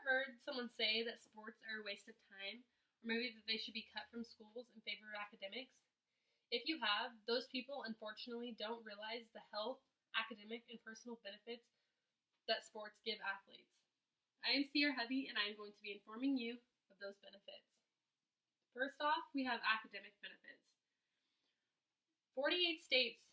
heard someone say that sports are a waste of time, or maybe that they should be cut from schools in favor of academics? If you have, those people unfortunately don't realize the health, academic, and personal benefits that sports give athletes. I am Sierra Hubby, and I am going to be informing you of those benefits. First off, we have academic benefits. 48 states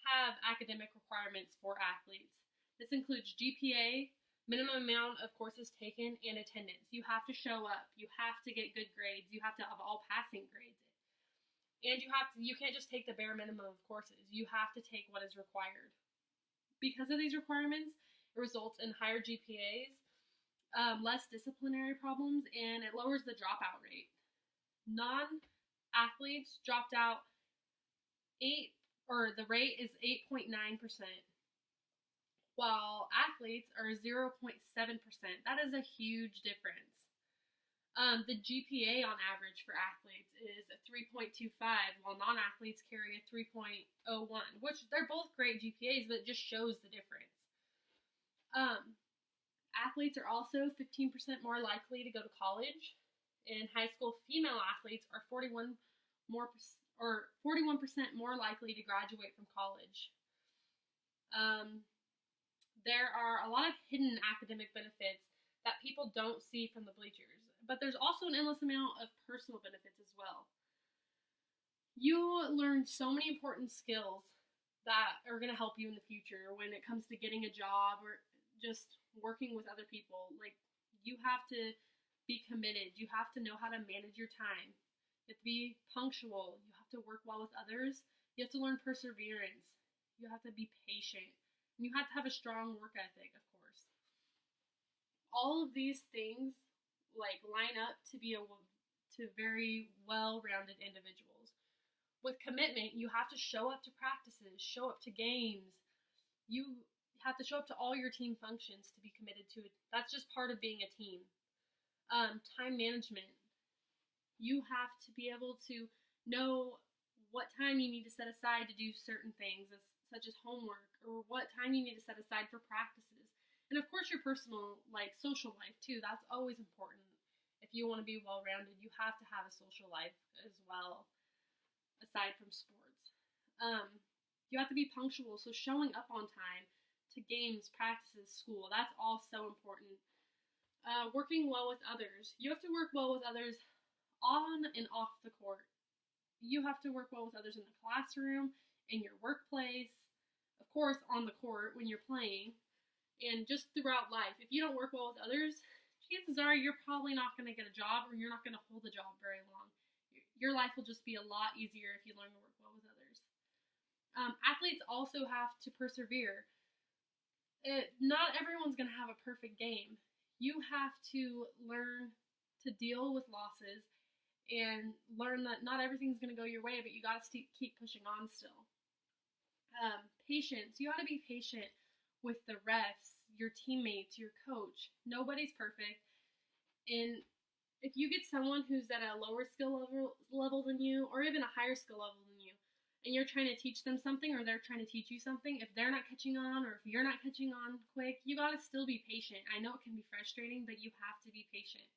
have academic requirements for athletes. This includes GPA, minimum amount of courses taken, and attendance. You have to show up. You have to get good grades. You have to have all passing grades. And you can't just take the bare minimum of courses. You have to take what is required. Because of these requirements, it results in higher GPAs, less disciplinary problems, and it lowers the dropout rate. Non-athletes dropped out the rate is 8.9%, while athletes are 0.7%. That is a huge difference. The GPA on average for athletes is a 3.25, while non-athletes carry a 3.01, which they're both great GPAs, but it just shows the difference. Athletes are also 15% more likely to go to college. And high school female athletes are 41% more likely to graduate from college. There are a lot of hidden academic benefits that people don't see from the bleachers, but there's also an endless amount of personal benefits as well. You learn so many important skills that are going to help you in the future when it comes to getting a job or just working with other people. Like, you have to be committed. You have to know how to manage your time. You have to be punctual. You have to work well with others. You have to learn perseverance. You have to be patient. And you have to have a strong work ethic, of course. All of these things line up to be to very well-rounded individuals. With commitment, you have to show up to practices, show up to games. You have to show up to all your team functions to be committed to it. That's just part of being a team. Time management. You have to be able to know what time you need to set aside to do certain things, such as homework, or what time you need to set aside for practices. And of course, your personal, social life too. That's always important. If you want to be well-rounded, you have to have a social life as well, aside from sports. You have to be punctual, so showing up on time to games, practices, school, that's all so important. Working well with others. You have to work well with others on and off the court. You have to work well with others in the classroom, in your workplace, of course on the court when you're playing, and just throughout life. If you don't work well with others, chances are you're probably not going to get a job, or you're not going to hold a job very long. Your life will just be a lot easier if you learn to work well with others. Athletes also have to persevere. Not everyone's going to have a perfect game. You have to learn to deal with losses and learn that not everything's going to go your way, but you got to keep pushing on still. Patience. You got to be patient with the refs, your teammates, your coach. Nobody's perfect. And if you get someone who's at a lower skill level than you, or even a higher skill level than you, and you're trying to teach them something, or they're trying to teach you something, if they're not catching on, or if you're not catching on quick, you gotta still be patient. I know it can be frustrating, but you have to be patient.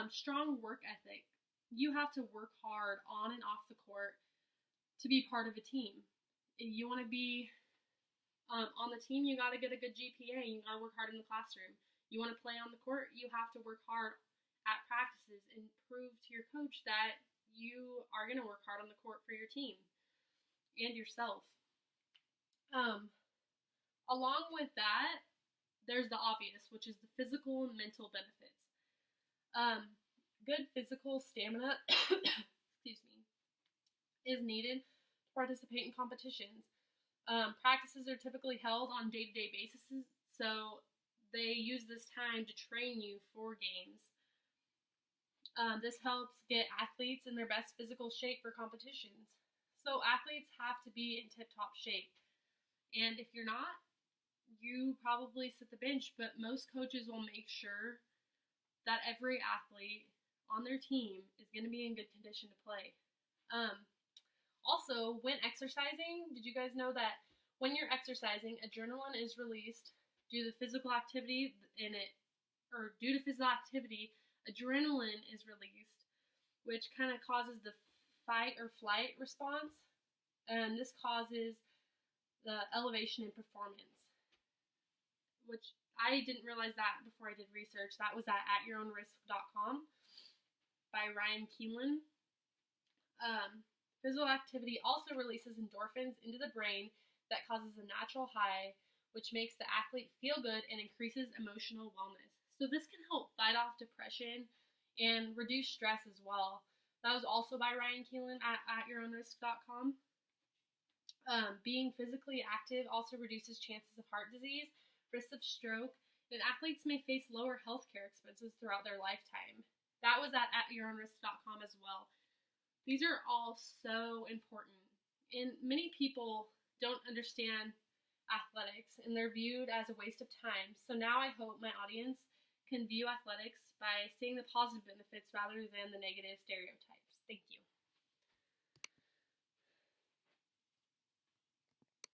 Strong work ethic. You have to work hard on and off the court to be part of a team. If you want to be on the team, you gotta get a good GPA. You gotta work hard in the classroom. You want to play on the court, you have to work hard at practices and prove to your coach that you are going to work hard on the court for your team and yourself. Along with that, there's the obvious, which is the physical and mental benefits. Good physical stamina excuse me, is needed to participate in competitions. Practices are typically held on day-to-day basis, so they use this time to train you for games. This helps get athletes in their best physical shape for competitions. So athletes have to be in tip-top shape. And if you're not, you probably sit the bench, but most coaches will make sure that every athlete on their team is going to be in good condition to play. Also, when exercising, did you guys know that when you're exercising, adrenaline is released due to physical activity, and it due to physical activity, adrenaline is released, which kind of causes the fight or flight response, and this causes the elevation in performance, which I didn't realize that before I did research. That was at atyourownrisk.com by Ryan Keelan. Physical activity also releases endorphins into the brain that causes a natural high, which makes the athlete feel good and increases emotional wellness. So this can help fight off depression and reduce stress as well. That was also by Ryan Keelan at atyourownrisk.com. Being physically active also reduces chances of heart disease, risks of stroke, and athletes may face lower healthcare expenses throughout their lifetime. That was at atyourownrisk.com as well. These are all so important, and many people don't understand athletics, and they're viewed as a waste of time. So now I hope my audience can view athletics by seeing the positive benefits rather than the negative stereotypes. Thank you.